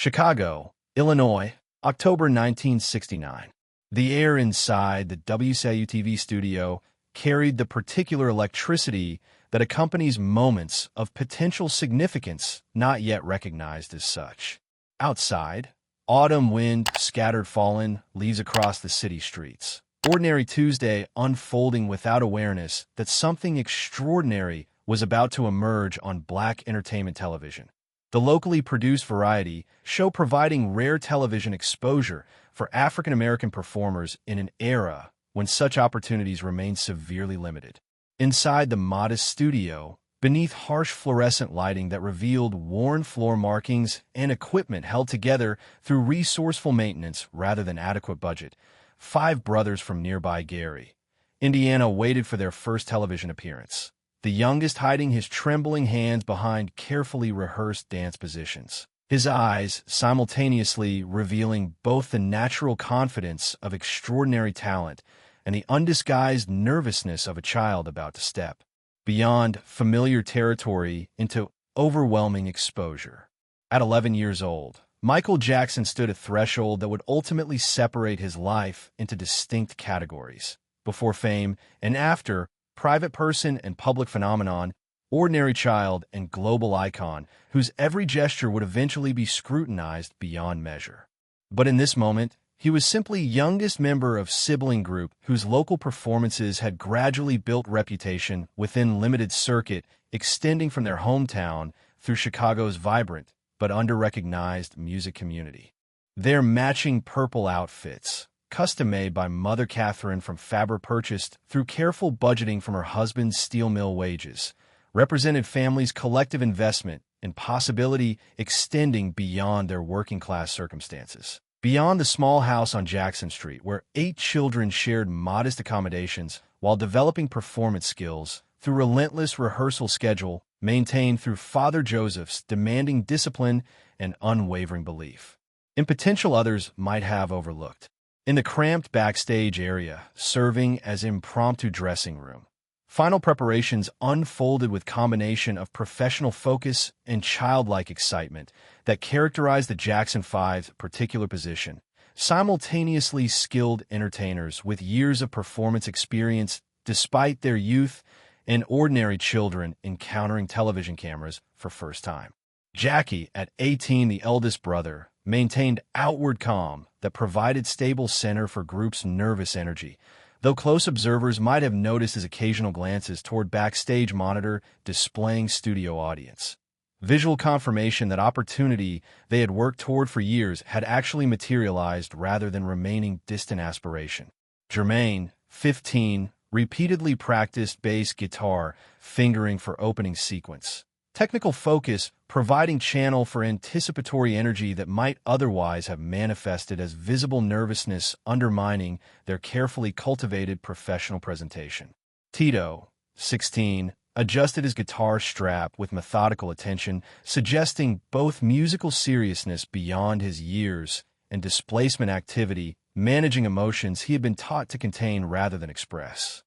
Chicago, Illinois, October 1969. The air inside the WCIU-TV studio carried the particular electricity that accompanies moments of potential significance not yet recognized as such. Outside, autumn wind scattered fallen leaves across the city streets. Ordinary Tuesday unfolding without awareness that something extraordinary was about to emerge on Black entertainment television. The locally produced variety show providing rare television exposure for African-American performers in an era when such opportunities remained severely limited. Inside the modest studio, beneath harsh fluorescent lighting that revealed worn floor markings and equipment held together through resourceful maintenance rather than adequate budget, 5 brothers from nearby Gary, Indiana waited for their first television appearance, the youngest hiding his trembling hands behind carefully rehearsed dance positions, his eyes simultaneously revealing both the natural confidence of extraordinary talent and the undisguised nervousness of a child about to step beyond familiar territory into overwhelming exposure. At 11 years old, Michael Jackson stood a threshold that would ultimately separate his life into distinct categories: before fame and after, private person and public phenomenon, ordinary child and global icon, whose every gesture would eventually be scrutinized beyond measure. But in this moment, he was simply youngest member of sibling group whose local performances had gradually built reputation within limited circuit, extending from their hometown through Chicago's vibrant but under-recognized music community. Their matching purple outfits, custom-made by Mother Katherine from fabric purchased through careful budgeting from her husband's steel mill wages, represented families' collective investment in possibility extending beyond their working-class circumstances. Beyond the small house on Jackson Street, where 8 children shared modest accommodations while developing performance skills through relentless rehearsal schedule maintained through Father Joseph's demanding discipline and unwavering belief, in potential others might have overlooked. In the cramped backstage area, serving as impromptu dressing room, final preparations unfolded with combination of professional focus and childlike excitement that characterized the Jackson Five's particular position. Simultaneously skilled entertainers with years of performance experience despite their youth, and ordinary children encountering television cameras for first time. Jackie, at 18, the eldest brother, maintained outward calm that provided stable center for group's nervous energy, though close observers might have noticed his occasional glances toward backstage monitor displaying studio audience. Visual confirmation that opportunity they had worked toward for years had actually materialized rather than remaining distant aspiration. Jermaine, 15, repeatedly practiced bass guitar fingering for opening sequence. Technical focus providing channel for anticipatory energy that might otherwise have manifested as visible nervousness undermining their carefully cultivated professional presentation. Tito, 16, adjusted his guitar strap with methodical attention, suggesting both musical seriousness beyond his years and displacement activity, managing emotions he had been taught to contain rather than express.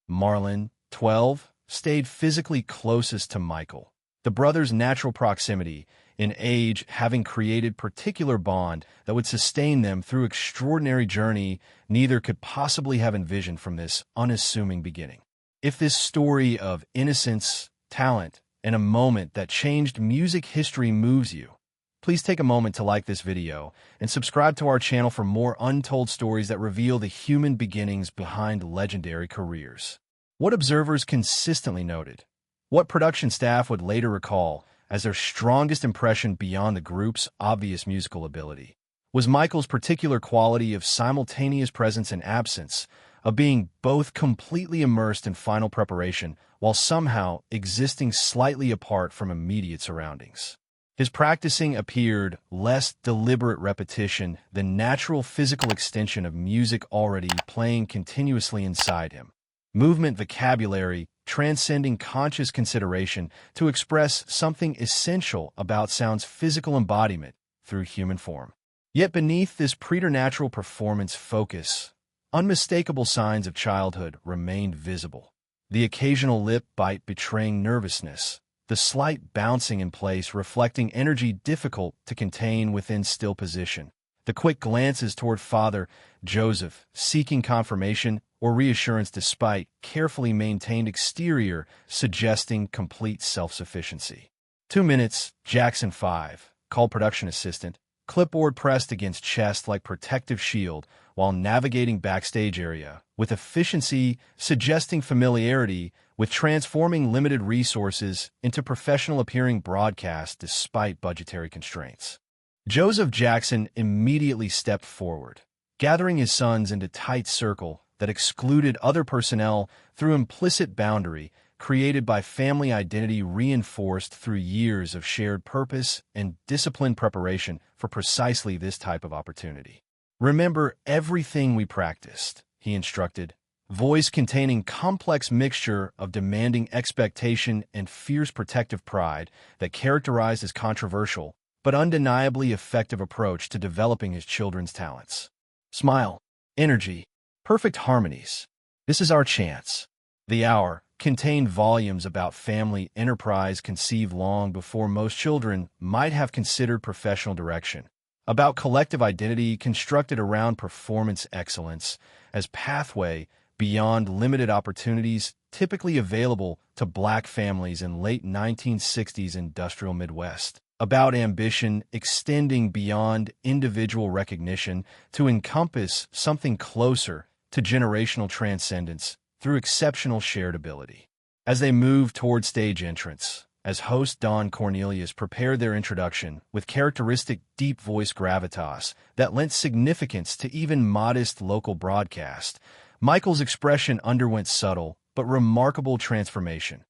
Marlon, 12, stayed physically closest to Michael, the brothers' natural proximity in age having created particular bond that would sustain them through extraordinary journey neither could possibly have envisioned from this unassuming beginning. If this story of innocence, talent, and a moment that changed music history moves you, please take a moment to like this video and subscribe to our channel for more untold stories that reveal the human beginnings behind legendary careers. What observers consistently noted, what production staff would later recall as their strongest impression beyond the group's obvious musical ability, was Michael's particular quality of simultaneous presence and absence, of being both completely immersed in final preparation while somehow existing slightly apart from immediate surroundings. His practicing appeared less deliberate repetition than natural physical extension of music already playing continuously inside him. Movement vocabulary transcending conscious consideration to express something essential about sound's physical embodiment through human form. Yet beneath this preternatural performance focus, unmistakable signs of childhood remained visible. The occasional lip bite betraying nervousness, the slight bouncing in place reflecting energy difficult to contain within still position. The quick glances toward Father Joseph, seeking confirmation or reassurance despite carefully maintained exterior, suggesting complete self-sufficiency. 2 minutes, Jackson 5, called production assistant, clipboard pressed against chest like protective shield while navigating backstage area, with efficiency suggesting familiarity with transforming limited resources into professional-appearing broadcast despite budgetary constraints. Joseph Jackson immediately stepped forward, gathering his sons into tight circle that excluded other personnel through implicit boundary created by family identity reinforced through years of shared purpose and disciplined preparation for precisely this type of opportunity. Remember everything we practiced, he instructed, voice containing complex mixture of demanding expectation and fierce protective pride that characterized his controversial but undeniably effective approach to developing his children's talents. Smile, energy, perfect harmonies. This is our chance. The hour contained volumes about family enterprise conceived long before most children might have considered professional direction, about collective identity constructed around performance excellence as pathway beyond limited opportunities typically available to Black families in late 1960s industrial Midwest, about ambition extending beyond individual recognition to encompass something closer to generational transcendence through exceptional shared ability. As they moved toward stage entrance, as host Don Cornelius prepared their introduction with characteristic deep voice gravitas that lent significance to even modest local broadcast, Michael's expression underwent subtle but remarkable transformation,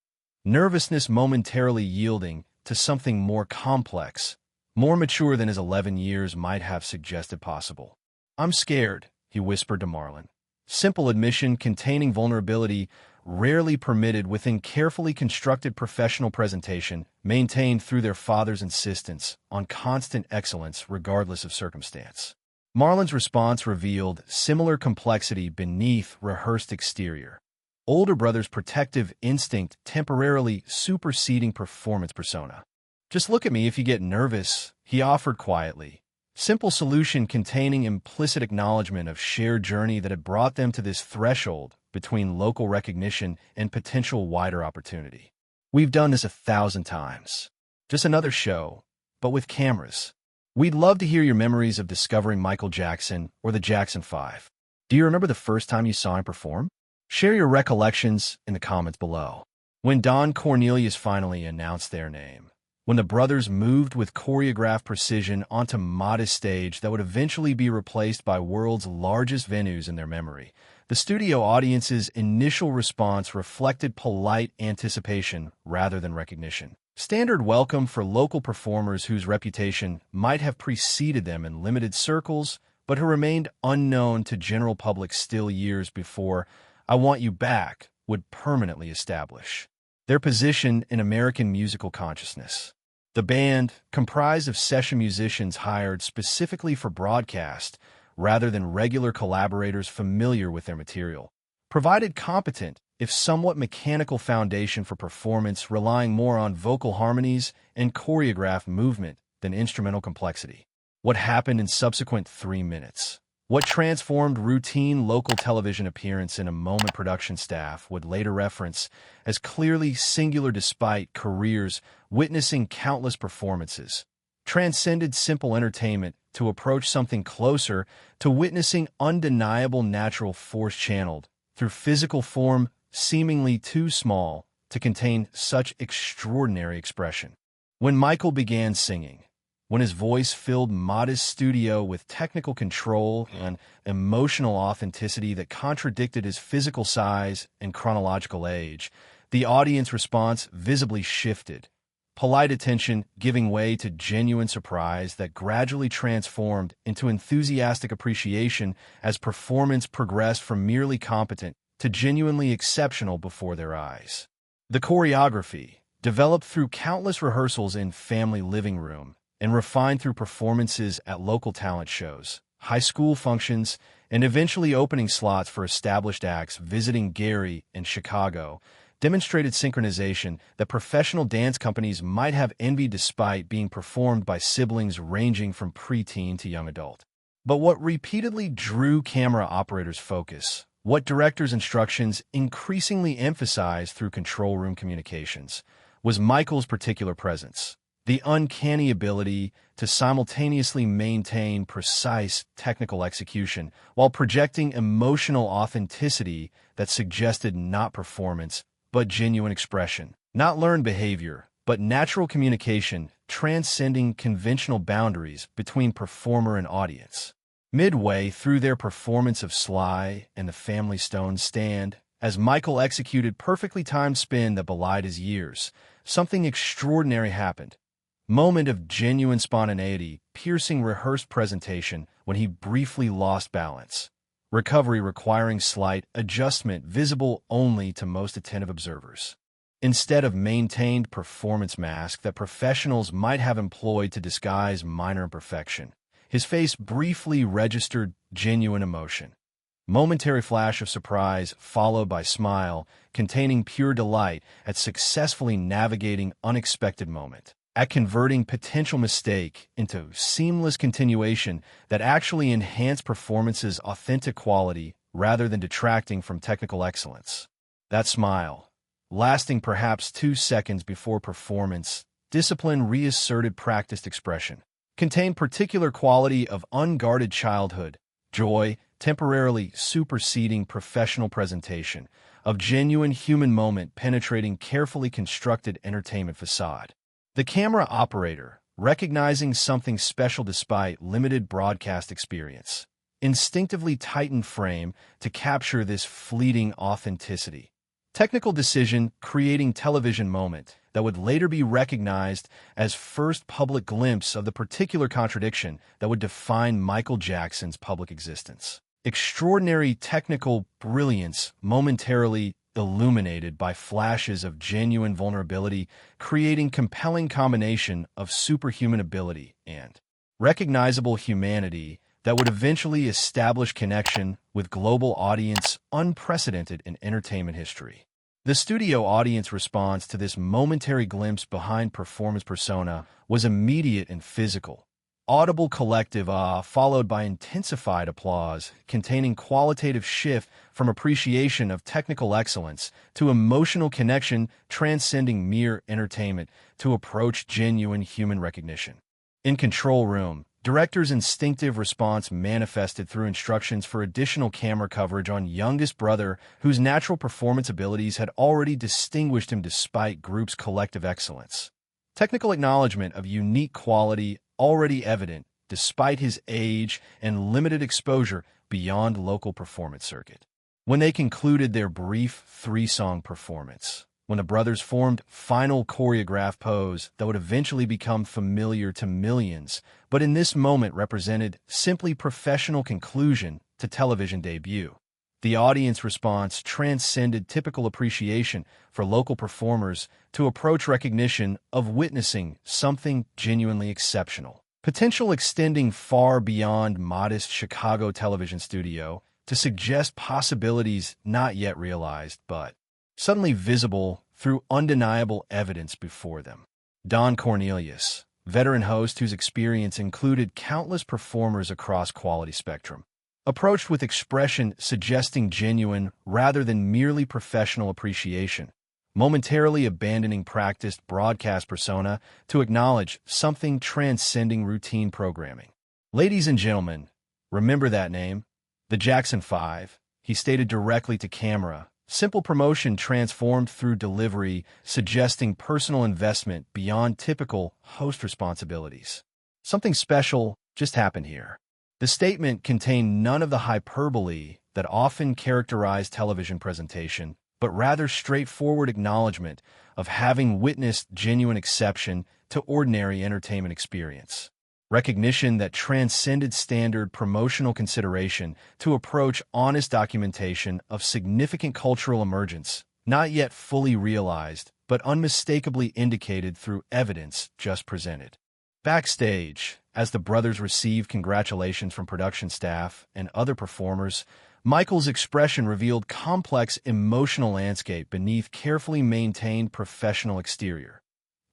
nervousness momentarily yielding to something more complex, more mature than his 11 years might have suggested possible. "I'm scared," he whispered to Marlon. Simple admission containing vulnerability rarely permitted within carefully constructed professional presentation maintained through their father's insistence on constant excellence regardless of circumstance. Marlon's response revealed similar complexity beneath rehearsed exterior. Older brother's protective instinct temporarily superseding performance persona. "Just look at me if you get nervous," he offered quietly. Simple solution containing implicit acknowledgement of shared journey that had brought them to this threshold between local recognition and potential wider opportunity. "We've done this 1,000 times. Just another show, but with cameras. We'd love to hear your memories of discovering Michael Jackson or the Jackson 5. Do you remember the first time you saw him perform? Share your recollections in the comments below." When Don Cornelius finally announced their name, when the brothers moved with choreographed precision onto modest stage that would eventually be replaced by world's largest venues in their memory, the studio audience's initial response reflected polite anticipation rather than recognition. Standard welcome for local performers whose reputation might have preceded them in limited circles, but who remained unknown to general public still years before "I Want You Back" would permanently establish their position in American musical consciousness. The band, comprised of session musicians hired specifically for broadcast rather than regular collaborators familiar with their material, provided competent, if somewhat mechanical foundation for performance relying more on vocal harmonies and choreographed movement than instrumental complexity. What happened in subsequent 3 minutes? What transformed routine local television appearance in a moment production staff would later reference as clearly singular despite careers witnessing countless performances, transcended simple entertainment to approach something closer to witnessing undeniable natural force channeled through physical form seemingly too small to contain such extraordinary expression. When Michael began singing, when his voice filled modest studio with technical control and emotional authenticity that contradicted his physical size and chronological age, the audience response visibly shifted, polite attention giving way to genuine surprise that gradually transformed into enthusiastic appreciation as performance progressed from merely competent to genuinely exceptional before their eyes. The choreography, developed through countless rehearsals in family living room, and refined through performances at local talent shows, high school functions, and eventually opening slots for established acts visiting Gary and Chicago, demonstrated synchronization that professional dance companies might have envied despite being performed by siblings ranging from preteen to young adult. But what repeatedly drew camera operators' focus, what directors' instructions increasingly emphasized through control room communications, was Michael's particular presence. The uncanny ability to simultaneously maintain precise technical execution while projecting emotional authenticity that suggested not performance, but genuine expression. Not learned behavior, but natural communication transcending conventional boundaries between performer and audience. Midway through their performance of Sly and the Family Stone stand, as Michael executed perfectly timed spin that belied his years, something extraordinary happened. Moment of genuine spontaneity, piercing rehearsed presentation when he briefly lost balance. Recovery requiring slight adjustment visible only to most attentive observers. Instead of maintained performance mask that professionals might have employed to disguise minor imperfection, his face briefly registered genuine emotion. Momentary flash of surprise followed by smile, containing pure delight at successfully navigating unexpected moment. At converting potential mistake into seamless continuation that actually enhanced performance's authentic quality rather than detracting from technical excellence. That smile, lasting perhaps 2 seconds before performance, discipline reasserted practiced expression, contained particular quality of unguarded childhood, joy, temporarily superseding professional presentation, of genuine human moment penetrating carefully constructed entertainment facade. The camera operator, recognizing something special despite limited broadcast experience, instinctively tightened frame to capture this fleeting authenticity. Technical decision creating television moment that would later be recognized as first public glimpse of the particular contradiction that would define Michael Jackson's public existence. Extraordinary technical brilliance momentarily illuminated by flashes of genuine vulnerability, creating compelling combination of superhuman ability and recognizable humanity that would eventually establish connection with global audience unprecedented in entertainment history. The studio audience response to this momentary glimpse behind performance persona was immediate and physical. Audible collective followed by intensified applause, containing qualitative shift from appreciation of technical excellence to emotional connection transcending mere entertainment to approach genuine human recognition. In control room, director's instinctive response manifested through instructions for additional camera coverage on youngest brother whose natural performance abilities had already distinguished him despite group's collective excellence. Technical acknowledgement of unique quality already evident despite his age and limited exposure beyond local performance circuit. When they concluded their brief 3-song performance, when the brothers formed final choreographed pose that would eventually become familiar to millions, but in this moment represented simply professional conclusion to television debut. The audience response transcended typical appreciation for local performers to approach recognition of witnessing something genuinely exceptional. Potential extending far beyond modest Chicago television studio to suggest possibilities not yet realized, but suddenly visible through undeniable evidence before them. Don Cornelius, veteran host whose experience included countless performers across quality spectrum, approached with expression suggesting genuine rather than merely professional appreciation, momentarily abandoning practiced broadcast persona to acknowledge something transcending routine programming. Ladies and gentlemen, remember that name? The Jackson 5, he stated directly to camera. Simple promotion transformed through delivery, suggesting personal investment beyond typical host responsibilities. Something special just happened here. The statement contained none of the hyperbole that often characterize television presentation, but rather straightforward acknowledgement of having witnessed genuine exception to ordinary entertainment experience. Recognition that transcended standard promotional consideration to approach honest documentation of significant cultural emergence, not yet fully realized, but unmistakably indicated through evidence just presented. Backstage, as the brothers received congratulations from production staff and other performers, Michael's expression revealed complex emotional landscape beneath carefully maintained professional exterior.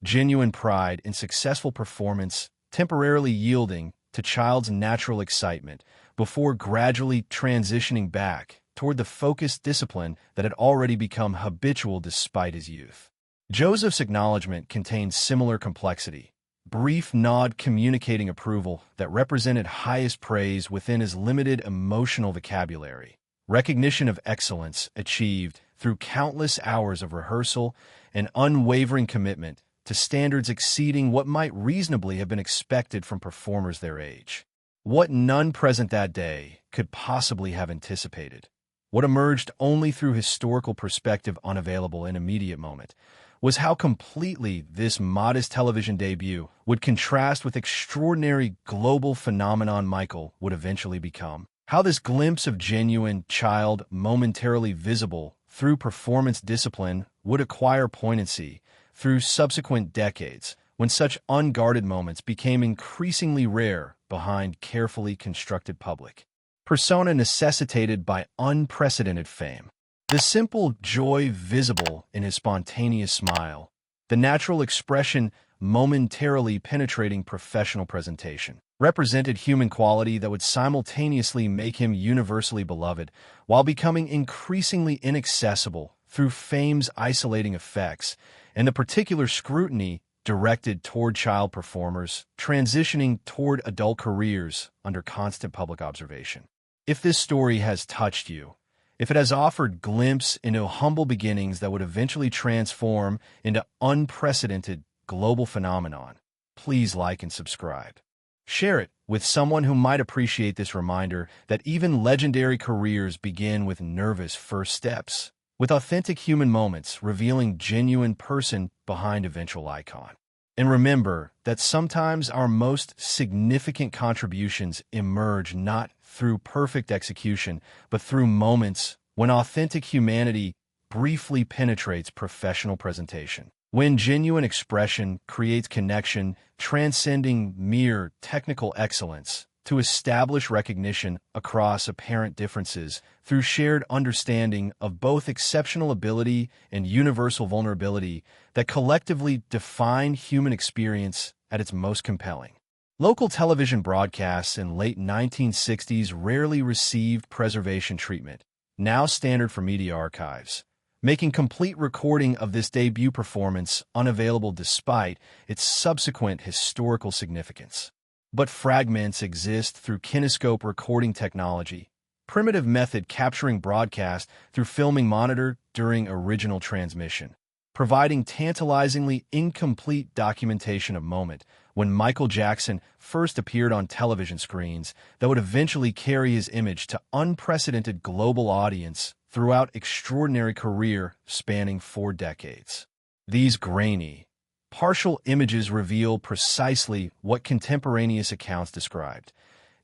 Genuine pride in successful performance, temporarily yielding to child's natural excitement before gradually transitioning back toward the focused discipline that had already become habitual despite his youth. Joseph's acknowledgement contained similar complexity, brief nod communicating approval that represented highest praise within his limited emotional vocabulary, recognition of excellence achieved through countless hours of rehearsal and unwavering commitment to standards exceeding what might reasonably have been expected from performers their age. What none present that day could possibly have anticipated, what emerged only through historical perspective unavailable in immediate moment, was how completely this modest television debut would contrast with extraordinary global phenomenon Michael would eventually become. How this glimpse of genuine child momentarily visible through performance discipline would acquire poignancy through subsequent decades, when such unguarded moments became increasingly rare behind carefully constructed public persona necessitated by unprecedented fame. The simple joy visible in his spontaneous smile, the natural expression momentarily penetrating professional presentation, represented human quality that would simultaneously make him universally beloved while becoming increasingly inaccessible through fame's isolating effects and the particular scrutiny directed toward child performers transitioning toward adult careers under constant public observation. If this story has touched you, if it has offered glimpse into humble beginnings that would eventually transform into unprecedented global phenomenon, please like and subscribe. Share it with someone who might appreciate this reminder that even legendary careers begin with nervous first steps, with authentic human moments revealing genuine person behind eventual icon. And remember that sometimes our most significant contributions emerge not through perfect execution, but through moments when authentic humanity briefly penetrates professional presentation. When genuine expression creates connection, transcending mere technical excellence, to establish recognition across apparent differences through shared understanding of both exceptional ability and universal vulnerability that collectively define human experience at its most compelling. Local television broadcasts in late 1960s rarely received preservation treatment, now standard for media archives, making complete recording of this debut performance unavailable despite its subsequent historical significance. But fragments exist through kinescope recording technology, primitive method capturing broadcast through filming monitor during original transmission, providing tantalizingly incomplete documentation of moment when Michael Jackson first appeared on television screens that would eventually carry his image to unprecedented global audience throughout extraordinary career spanning 4 decades. These grainy, partial images reveal precisely what contemporaneous accounts described: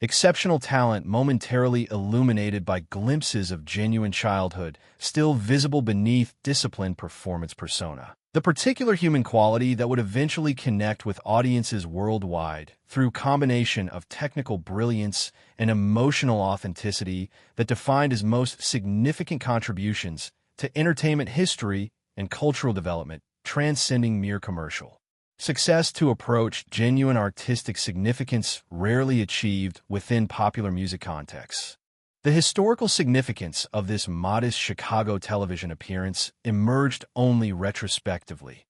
exceptional talent momentarily illuminated by glimpses of genuine childhood, still visible beneath disciplined performance persona. The particular human quality that would eventually connect with audiences worldwide through combination of technical brilliance and emotional authenticity that defined his most significant contributions to entertainment history and cultural development, transcending mere commercial success to approach genuine artistic significance rarely achieved within popular music contexts. The historical significance of this modest Chicago television appearance emerged only retrospectively.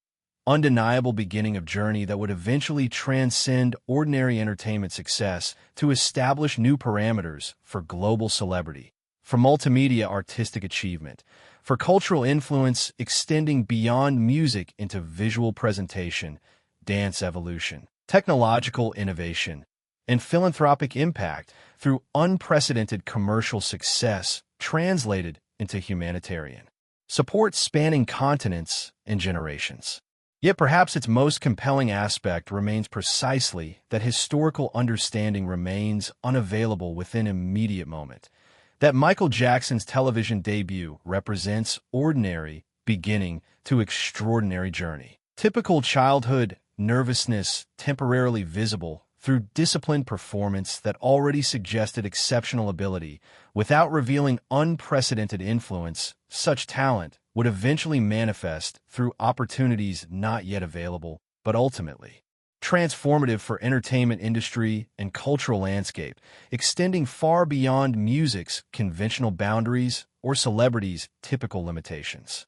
Undeniable beginning of journey that would eventually transcend ordinary entertainment success to establish new parameters for global celebrity, for multimedia artistic achievement, for cultural influence extending beyond music into visual presentation, dance evolution, technological innovation, and philanthropic impact through unprecedented commercial success translated into humanitarian support spanning continents and generations. Yet perhaps its most compelling aspect remains precisely that historical understanding remains unavailable within immediate moment, that Michael Jackson's television debut represents ordinary beginning to extraordinary journey. Typical childhood nervousness temporarily visible Through disciplined performance that already suggested exceptional ability, without revealing unprecedented influence, such talent would eventually manifest through opportunities not yet available, but ultimately transformative for entertainment industry and cultural landscape, extending far beyond music's conventional boundaries or celebrities' typical limitations.